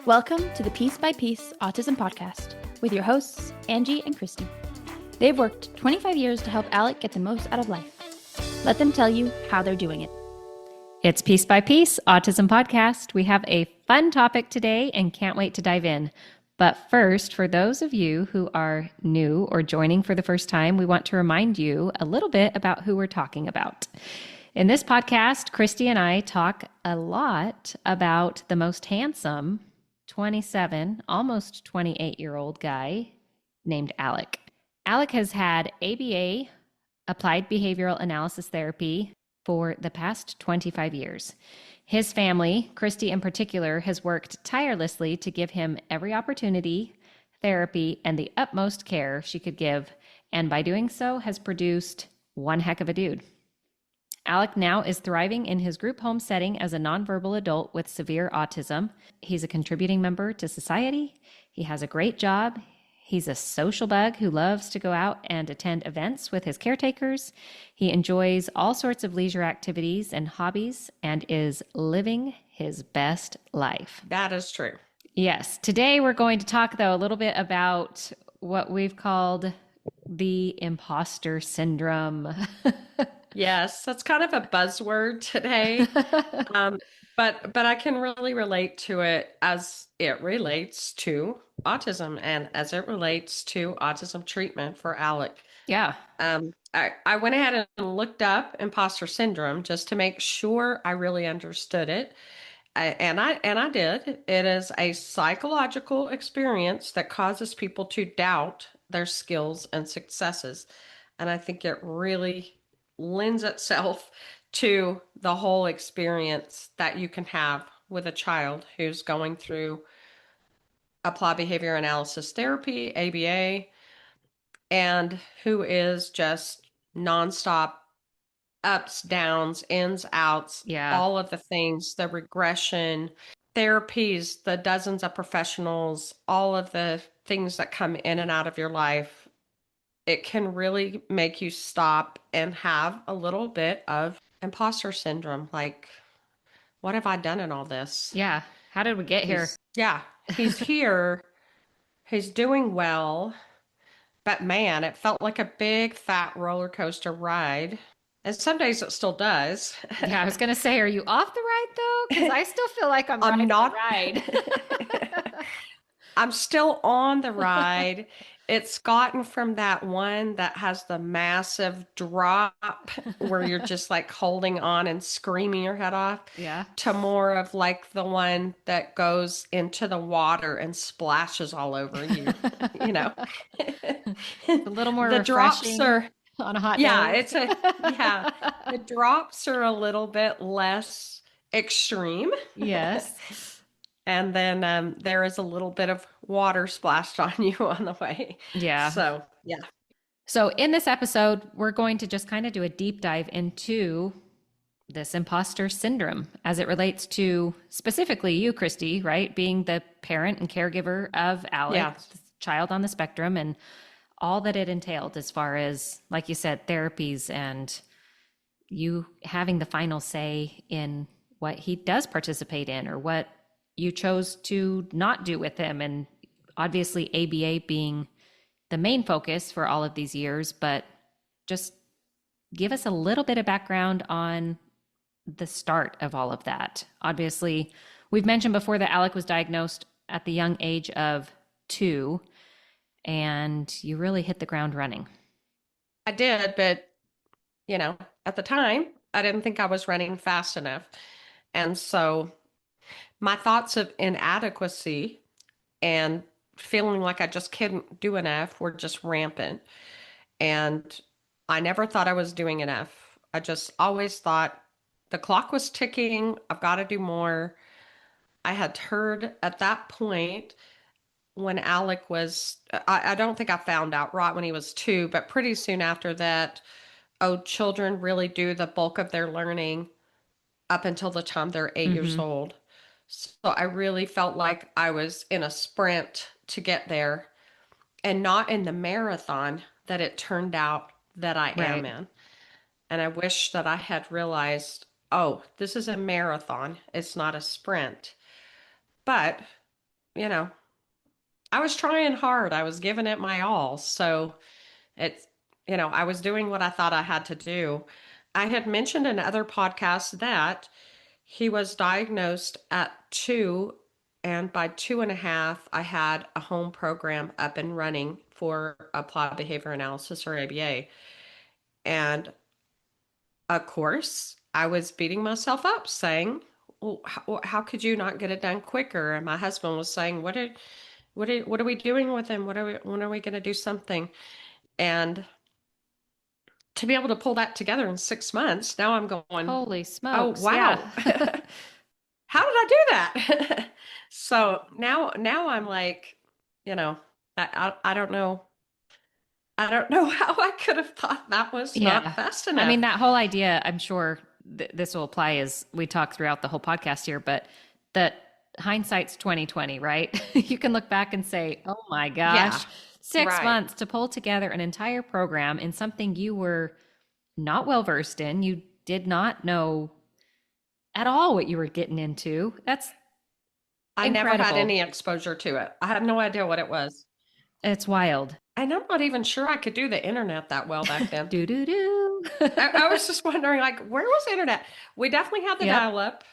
Welcome to the Piece by Piece Autism Podcast with your hosts, Angie and Christi. They've worked 25 years to help Alec get the most out of life. Let them tell you how they're doing it. It's Piece by Piece Autism Podcast. We have a fun topic today and can't wait to dive in. But first, for those of you who are new or joining for the first time, we want to remind you a little bit about who we're talking about. In this podcast, Christi and I talk a lot about the most handsome 27, almost 28-year-old guy named Alec. Alec has had ABA, Applied Behavioral Analysis Therapy, for the past 25 years. His family, Christi in particular, has worked tirelessly to give him every opportunity, therapy, and the utmost care she could give, and by doing so has produced one heck of a dude. Alec now is thriving in his group home setting as a nonverbal adult with severe autism. He's a contributing member to society. He has a great job. He's a social bug who loves to go out and attend events with his caretakers. He enjoys all sorts of leisure activities and hobbies and is living his best life. That is true. Yes. Today we're going to talk, though, a little bit about what we've called the imposter syndrome. Yes, that's kind of a buzzword today. But I can really relate to it as it relates to autism and as it relates to autism treatment for Alec. Yeah. I went ahead and looked up imposter syndrome just to make sure I really understood it. And I did. It is a psychological experience that causes people to doubt their skills and successes. And I think it really lends itself to the whole experience that you can have with a child who's going through applied behavior analysis therapy, ABA, and who is just nonstop ups, downs, ins, outs, all of the things, the regression, therapies, the dozens of professionals, all of the things that come in and out of your life. It can really make you stop and have a little bit of imposter syndrome. Like, what have I done in all this? Yeah. How did we get here? He's here. He's doing well. But man, it felt like a big fat roller coaster ride. And some days it still does. Yeah, I was going to say, are you off the ride though? Because I still feel like I'm riding the ride. I'm still on the ride. It's gotten from that one that has the massive drop where you're just like holding on and screaming your head off. Yeah. To more of like the one that goes into the water and splashes all over you, you know. A little more the refreshing drops are on a hot day. The drops are a little bit less extreme. Yes. And then there is a little bit of water splashed on you on the way. Yeah. So, yeah. So in this episode, we're going to just kind of do a deep dive into this imposter syndrome as it relates to specifically you, Christi, right? Being the parent and caregiver of Alec, the child on the spectrum, and all that it entailed as far as, like you said, therapies and you having the final say in what he does participate in or what you chose to not do with him. And obviously ABA being the main focus for all of these years, but just give us a little bit of background on the start of all of that. Obviously, we've mentioned before that Alec was diagnosed at the young age of 2, and you really hit the ground running. I did, but, you know, at the time, I didn't think I was running fast enough. And so my thoughts of inadequacy and feeling like I just couldn't do enough were just rampant. And I never thought I was doing enough. I just always thought the clock was ticking. I've got to do more. I had heard at that point when Alec was, I don't think I found out right when he was 2, but pretty soon after that, children really do the bulk of their learning up until the time they're 8 years old. So I really felt like I was in a sprint to get there and not in the marathon that it turned out that I am in. And I wish that I had realized, this is a marathon. It's not a sprint. But you know, I was trying hard. I was giving it my all. So it's, I was doing what I thought I had to do. I had mentioned in other podcasts that he was diagnosed at 2, and by 2.5, I had a home program up and running for applied behavior analysis or ABA. And of course, I was beating myself up saying, well, how could you not get it done quicker? And my husband was saying, what are we doing with him? When are we going to do something? And to be able to pull that together in 6 months, now I'm going, Holy oh, smokes. Yeah. wow. How did I do that? So now I'm like, you know, I don't know. I don't know how I could have thought that was not Yeah. fast I enough. mean, that whole idea, I'm sure this will apply as we talk throughout the whole podcast here, but that hindsight's 2020, right? You can look back and say, oh my Yeah, gosh, six right. months to pull together an entire program in something you were not well versed in. You did not know at all what you were getting into. That's I never had incredible. any exposure to it. I had no idea what it was. It's wild. And I'm not even sure I could do the internet that well back then. Do do do. I was just wondering, like, where was the internet? We definitely had the Yep. dial-up,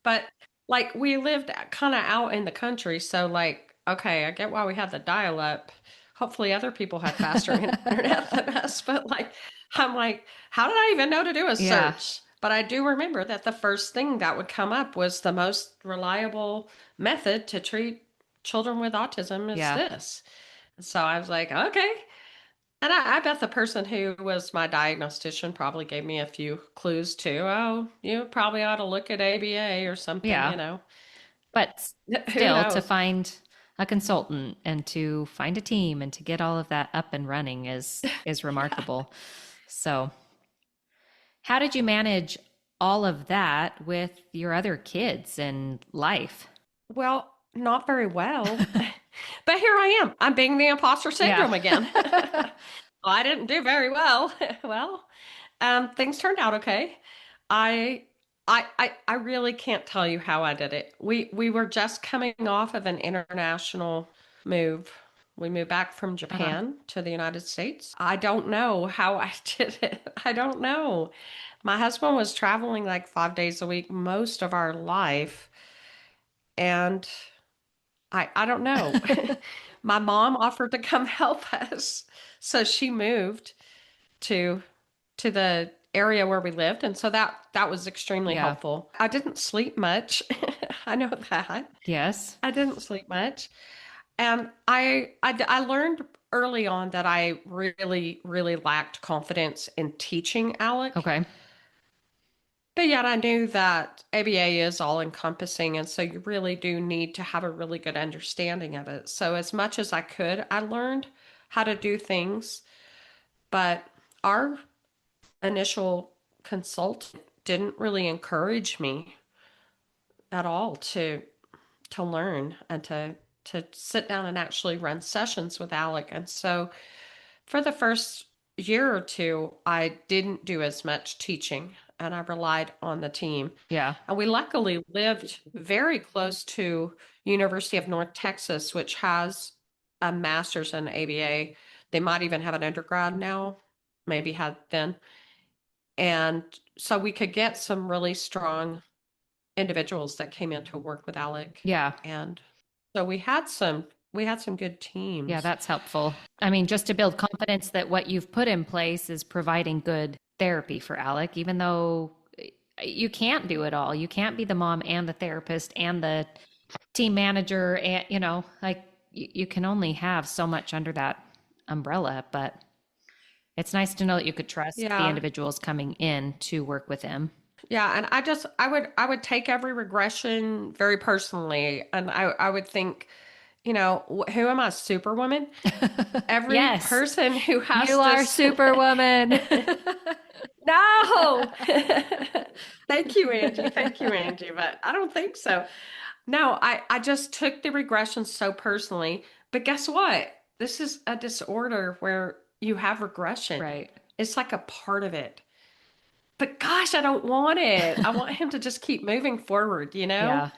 but like we lived kind of out in the country, so like, okay, I get why we had the dial-up. Hopefully, other people had faster internet than us, but like, I'm like, how did I even know to do a Yeah. search? But I do remember that the first thing that would come up was the most reliable method to treat children with autism is Yeah. this. So I was like, okay. And I bet the person who was my diagnostician probably gave me a few clues too. Oh, you probably ought to look at ABA or something, Yeah. But Who still, to knows? find a consultant and to find a team and to get all of that up and running is Yeah. remarkable. So, how did you manage all of that with your other kids and life? Well, not very well. But here I am. I'm being the imposter Yeah. syndrome again. Well, I didn't do very well. Well, things turned out okay. I I really can't tell you how I did it. We were just coming off of an international move. We moved back from Uh-huh. Japan to the United States. I don't know how I did it. I don't know. My husband was traveling like 5 days a week most of our life, and I don't know. My mom offered to come help us, so she moved to the area where we lived, and so that was extremely Yeah. helpful. I didn't sleep much. I know that. Yes. I didn't sleep much. And I learned early on that I really, really lacked confidence in teaching Alec. Okay. But yet I knew that ABA is all encompassing, and so you really do need to have a really good understanding of it. So as much as I could, I learned how to do things, but our initial consultant didn't really encourage me at all to learn and to sit down and actually run sessions with Alec. And so for the first year or two, I didn't do as much teaching and I relied on the team. Yeah. And we luckily lived very close to University of North Texas, which has a master's in ABA. They might even have an undergrad now, maybe had then. And so we could get some really strong individuals that came in to work with Alec. Yeah. And so we had some good Yeah, teams. that's helpful. I mean, just to build confidence that what you've put in place is providing good therapy for Alec, even though you can't do it all. You can't be the mom and the therapist and the team manager. And, like you can only have so much under that umbrella, but it's nice to know that you could trust the Yeah. individuals coming in to work with him. Yeah, and I would take every regression very personally, and I would think, who am I, Superwoman? Every Yes, person who has you are this. Superwoman. No. Thank you, Angie. Thank you, Angie. But I don't think so. No, I just took the regression so personally. But guess what? This is a disorder where you have regression. Right. It's like a part of it. But gosh, I don't want it. I want him to just keep moving forward, you know? Yeah.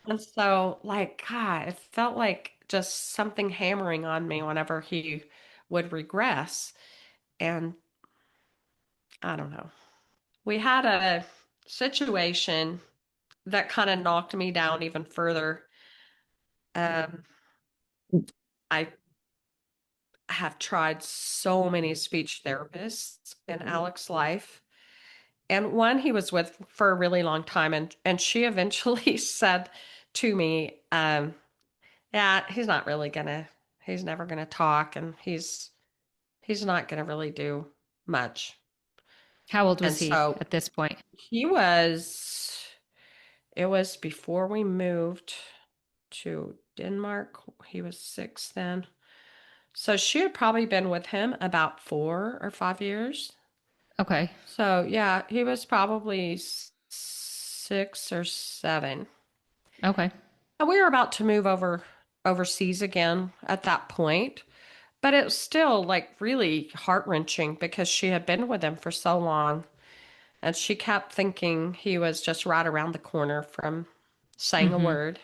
And so, like, God, it felt like just something hammering on me whenever he would regress. And I don't know. We had a situation that kind of knocked me down even further. Um, I have tried so many speech therapists in Alec's life. And one he was with for a really long time, and she eventually said to me, yeah, he's never gonna talk, and he's not gonna really do much. How old And was he so at this point? he was, it was before we moved to Denmark. He was 6 then. So she had probably been with him about 4 or 5 years. Okay. So yeah, he was probably 6 or 7. Okay. And we were about to move overseas again at that point. But it was still like really heart-wrenching because she had been with him for so long and she kept thinking he was just right around the corner from saying a Mm-hmm. word.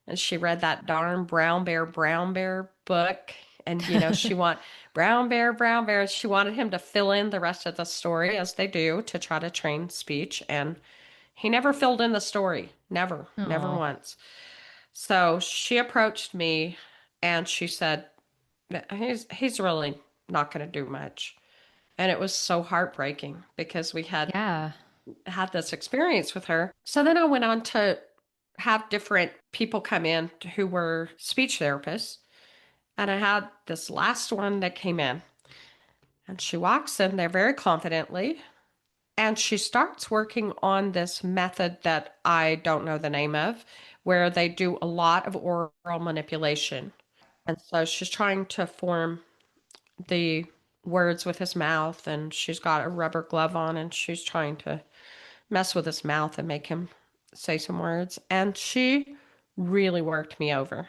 And she read that darn Brown Bear book. And, she want Brown Bear. She wanted him to fill in the rest of the story as they do to try to train speech. And he never filled in the story. Never, never Oh, once. So she approached me and she said, he's really not going to do much. And it was so heartbreaking because we had yeah. had this experience with her. So then I went on to have different people come in who were speech therapists. And I had this last one that came in. And she walks in there very confidently. And she starts working on this method that I don't know the name of, where they do a lot of oral manipulation. And so she's trying to form the words with his mouth, and she's got a rubber glove on, and she's trying to mess with his mouth and make him say some words. And she really worked me over.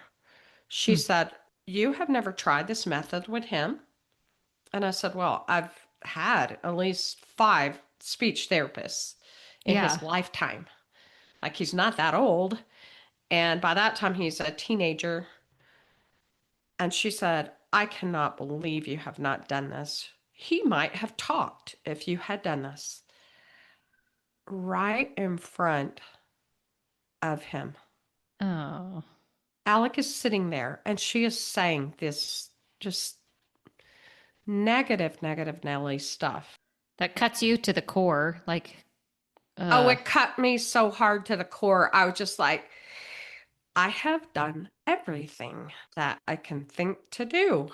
She Hmm. said, "You have never tried this method with him?" And I said, "Well, I've had at least 5 speech therapists in Yeah. his lifetime. Like, he's not that old. And by that time, he's a teenager." And she said, "I cannot believe you have not done this. He might have talked if you had done this right in front of him." Oh, Alec is sitting there and she is saying this just negative Nelly stuff. that cuts you to the core. Like, Oh, uh, it cut me so hard to the core. I was just like, I have done everything that I can think to do.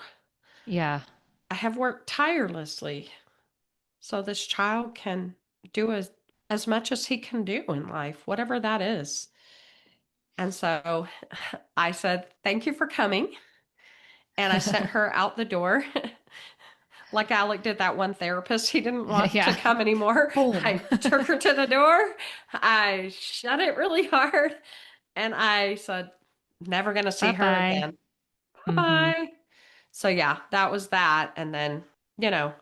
yeah. I have worked tirelessly so this child can do as much as he can do in life, whatever that is. And so I said, "Thank you for coming." And I sent her out the door. Like Alec did that one therapist. He didn't want to Yeah. come anymore. Boom. I took her to the door. I shut it really hard. And I said, "Never going to see her Bye-bye. again. Mm-hmm. Bye-bye." So yeah, that was that. And then, you know,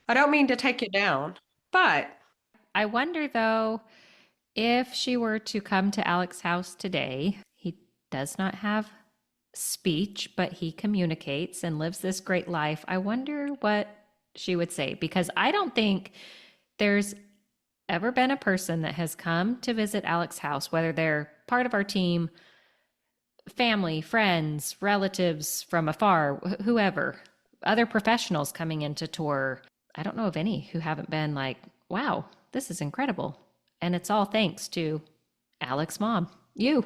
I don't mean to take you down, but I wonder though, if she were to come to Alec's house today, he does not have speech, but he communicates and lives this great life. I wonder what she would say because I don't think there's ever been a person that has come to visit Alec's house, whether they're part of our team, family, friends, relatives from afar, whoever, other professionals coming in to tour. I don't know of any who haven't been like, wow, this is incredible. And it's all thanks to Alec's mom, you,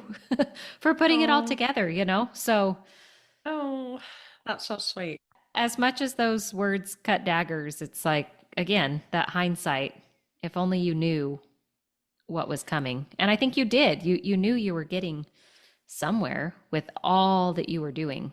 for putting it all oh, together. So, oh, that's so sweet. as much as those words cut daggers, it's like, again, that hindsight. If only you knew what was coming. And I think you did. You knew you were getting somewhere with all that you were doing.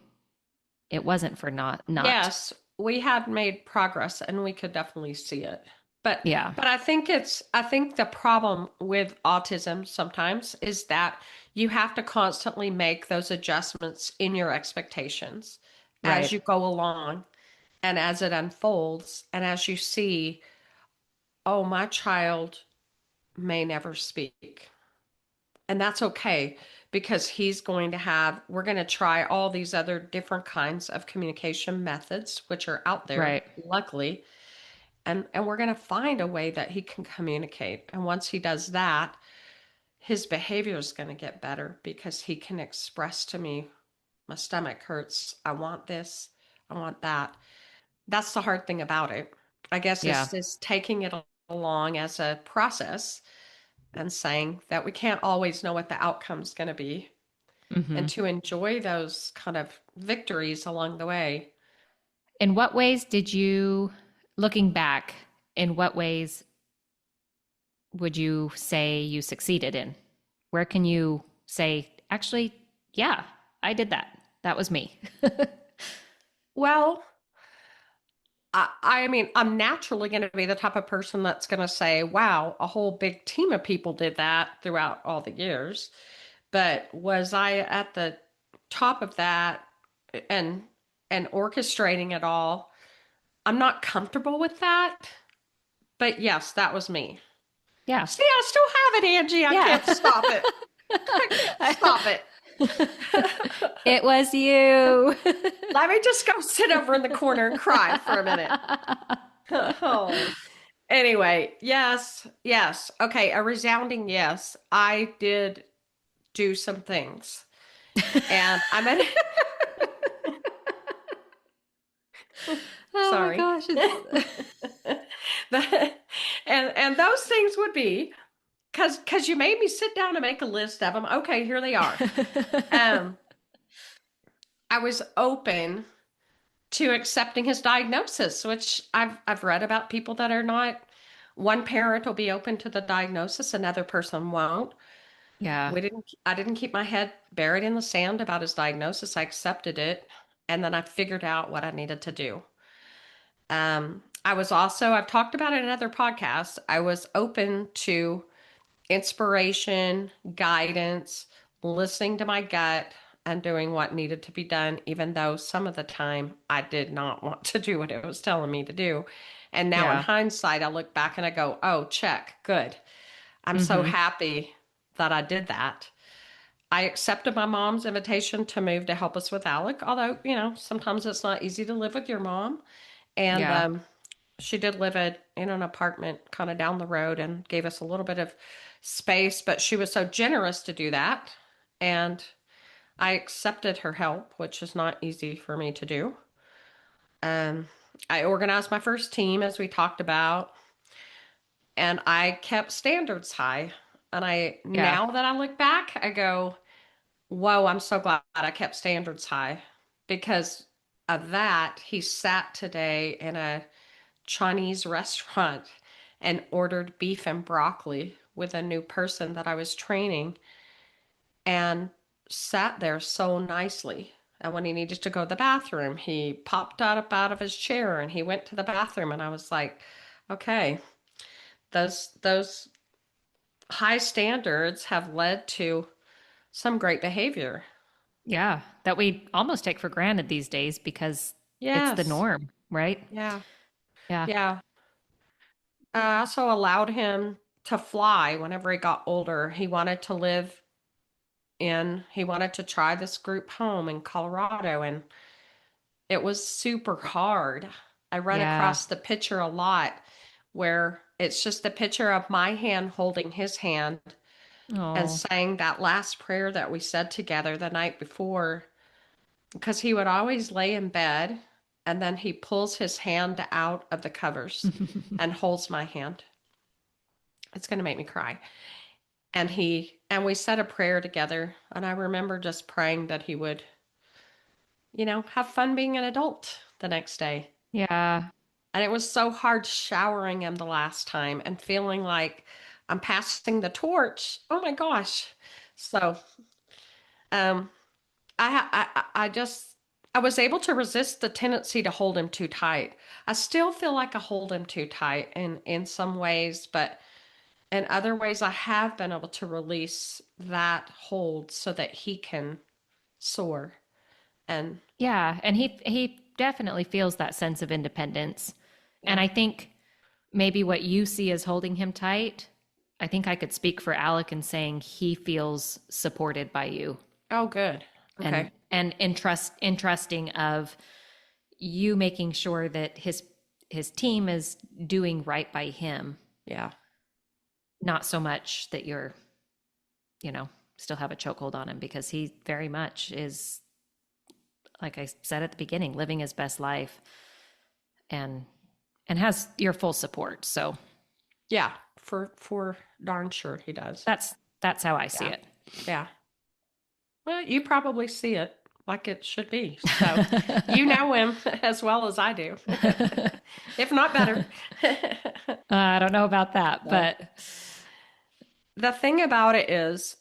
It wasn't for not. Yes, we had made progress and we could definitely see it. But Yeah, but I think the problem with autism sometimes is that you have to constantly make those adjustments in your expectations as right. you go along and as it unfolds and as you see, oh, my child may never speak. And that's okay because we're going to try all these other different kinds of communication methods, which are out there, Right. luckily. And we're going to find a way that he can communicate. And once he does that, his behavior is going to get better because he can express to me, my stomach hurts. I want this. I want that. That's the hard thing about it. I guess Yeah. is taking it along as a process and saying that we can't always know what the outcome's going to be and Hmm. to enjoy those kind of victories along the way. In what ways did you, looking back, in what ways would you say you succeeded in? Where can you say, actually, yeah, I did that. That was me. Well, I mean, I'm naturally going to be the type of person that's going to say, wow, a whole big team of people did that throughout all the years. But was I at the top of that and orchestrating it all? I'm not comfortable with that. But yes, that was me. Yeah. See, I still have it, Angie. I Yeah. can't stop it. I can't stop it. It was you. Let me just go sit over in the corner and cry for a minute. Oh. Anyway, yes, yes. Okay, a resounding yes. I did do some things. And I'm at Oh my sorry. gosh. It's... And those things would be because you made me sit down and make a list of them. Okay, here they are. Um, I was open to accepting his diagnosis, which I've read about people that are not. One parent will be open to the diagnosis, another person won't. Yeah. I didn't keep my head buried in the sand about his diagnosis. I accepted it, and then I figured out what I needed to do. I've talked about it in other podcasts. I was open to inspiration, guidance, listening to my gut, and doing what needed to be done, even though some of the time I did not want to do what it was telling me to do. And now in Yeah. hindsight, I look back and I go, oh, check, good. I'm so Hmm. happy that I did that. I accepted my mom's invitation to move to help us with Alec, although, sometimes it's not easy to live with your mom. And Yeah. she did live in an apartment kind of down the road and gave us a little bit of space, but she was so generous to do that. And I accepted her help, which is not easy for me to do. Um, I organized my first team, as we talked about, and I kept standards high. And Yeah. now that I look back, I go, whoa, I'm so glad I kept standards high because of that. He sat today in a Chinese restaurant and ordered beef and broccoli with a new person that I was training and sat there so nicely. And when he needed to go to the bathroom, he popped out of his chair and he went to the bathroom. And I was like, okay, those high standards have led to some great behavior. Yeah. That we almost take for granted these days because it's the Yes. norm, right? Yeah. Yeah. Yeah. I also allowed him to fly whenever he got older. He wanted to try this group home in Colorado, and it was super hard. I run Yeah. across the picture a lot where it's just the picture of my hand holding his hand and Oh. saying that last prayer that we said together the night before, because he would always lay in bed and then he pulls his hand out of the covers and holds my hand. It's going to make me cry. And we said a prayer together, and I remember just praying that he would, have fun being an adult the next day. Yeah. And it was so hard showering him the last time and feeling like I'm passing the torch. Oh my gosh. So, um, I just, I was able to resist the tendency to hold him too tight. I still feel like I hold him too tight in some ways, but in other ways, I have been able to release that hold so that he can soar. And Yeah. And he definitely feels that sense of independence. And yeah, I think maybe what you see as holding him tight, I think I could speak for Alec in saying he feels supported by you Oh, good. and Okay. entrusting of you making sure that his team is doing right by him, Yeah. not so much that you're, still have a chokehold on him, because he very much is, like I said at the beginning, living his best life and has your full support. So Yeah. For darn sure he does. that's how I see Yeah. it. Yeah. Well, you probably see it like it should be. So you know him as well as I do, if not better. I don't know about that, So but the thing about it is,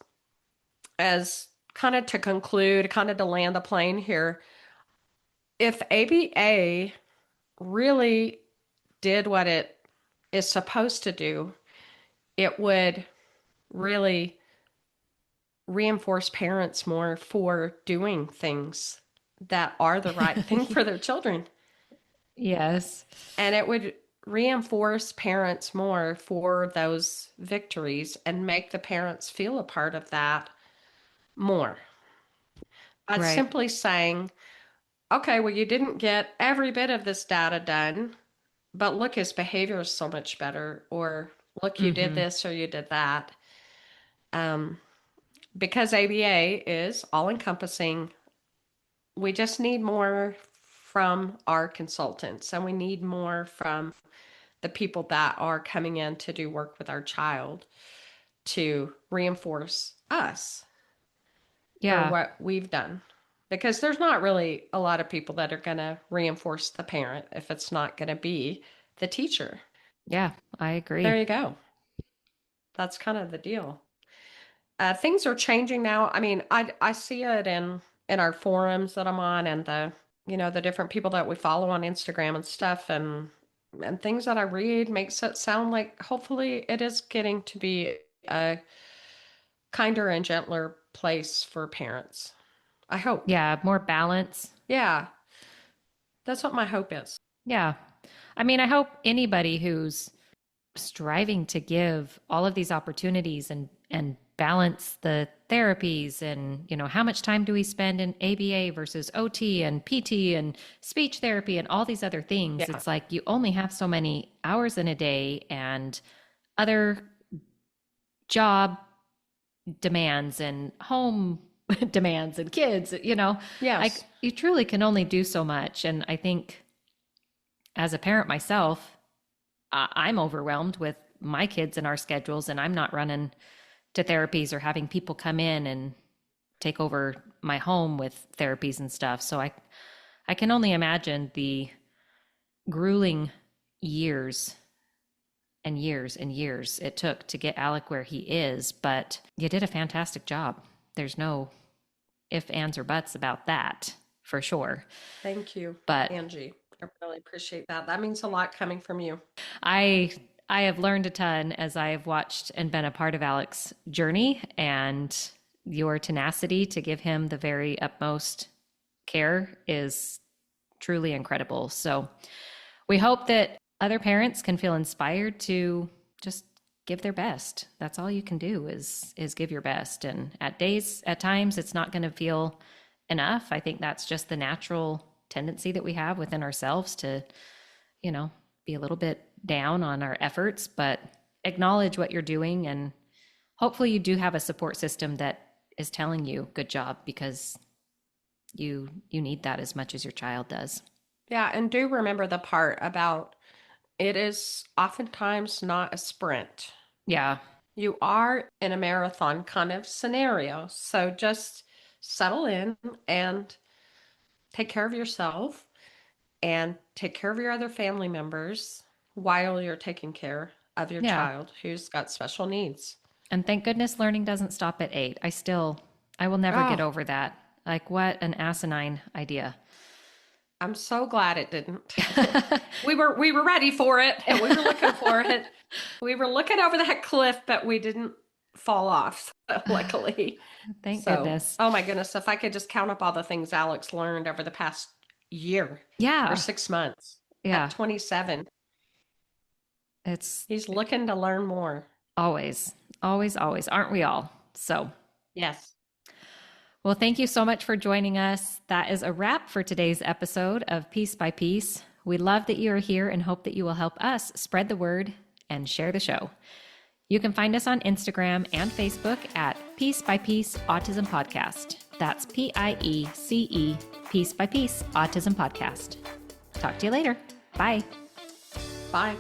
as kind of to conclude, kind of to land the plane here, if ABA really did what it is supposed to do, it would really reinforce parents more for doing things that are the right thing for their children. yes. And it would reinforce parents more for those victories and make the parents feel a part of that more. By Right. simply saying, okay, well, you didn't get every bit of this data done, but look, his behavior is so much better, or look, you did Mm-hmm. this or you did that. Um, because ABA is all encompassing, we just need more from our consultants, and we need more from the people that are coming in to do work with our child to reinforce us for Yeah. what we've done. Because there's not really a lot of people that are going to reinforce the parent if it's not going to be the teacher. Yeah, I agree. There you go. That's kind of the deal. Things are changing now. I mean, I see it in our forums that I'm on, and the different people that we follow on Instagram and stuff, and things that I read makes it sound like hopefully it is getting to be a kinder and gentler place for parents. I hope. Yeah, more balance. Yeah, that's what my hope is. Yeah. I mean, I hope anybody who's striving to give all of these opportunities and balance the therapies, and how much time do we spend in ABA versus OT and PT and speech therapy and all these other things. Yeah. It's like you only have so many hours in a day, and other job demands and home demands and kids, like Yes. you truly can only do so much. And I think as a parent myself, I'm overwhelmed with my kids and our schedules, and I'm not running to therapies or having people come in and take over my home with therapies and stuff. So I can only imagine the grueling years and years and years it took to get Alec where he is, but you did a fantastic job. There's no ifs, ands, or buts about that, for sure. Thank you, But Angie. I really appreciate that. That means a lot coming from you. I I have learned a ton as I have watched and been a part of Alec's journey, and your tenacity to give him the very utmost care is truly incredible. So we hope that other parents can feel inspired to just give their best. That's all you can do is give your best. And at times it's not going to feel enough. I think that's just the natural tendency that we have within ourselves to, be a little bit down on our efforts, but acknowledge what you're doing, and hopefully you do have a support system that is telling you good job, because you need that as much as your child does. Yeah, and do remember the part about it is oftentimes not a sprint. Yeah. You are in a marathon kind of scenario. So just settle in and take care of yourself and take care of your other family members while you're taking care of your Yeah. child who's got special needs. And thank goodness learning doesn't stop at 8. I will never get Oh, over that. Like, what an asinine idea. I'm so glad it didn't. We were ready for it and we were looking for it. We were looking over that cliff, but we didn't fall off, luckily. Thank So, goodness. oh my goodness, if I could just count up all the things Alex learned over the past year or Yeah. 6 months Yeah. at 27, It's he's looking to learn more. Always, always, always. Aren't we all? So, Yes. well, thank you so much for joining us. That is a wrap for today's episode of Piece by Piece. We love that you are here and hope that you will help us spread the word and share the show. You can find us on Instagram and Facebook at Piece by Piece Autism Podcast. That's PIECE, Piece by Piece Autism Podcast. Talk to you later. Bye. Bye.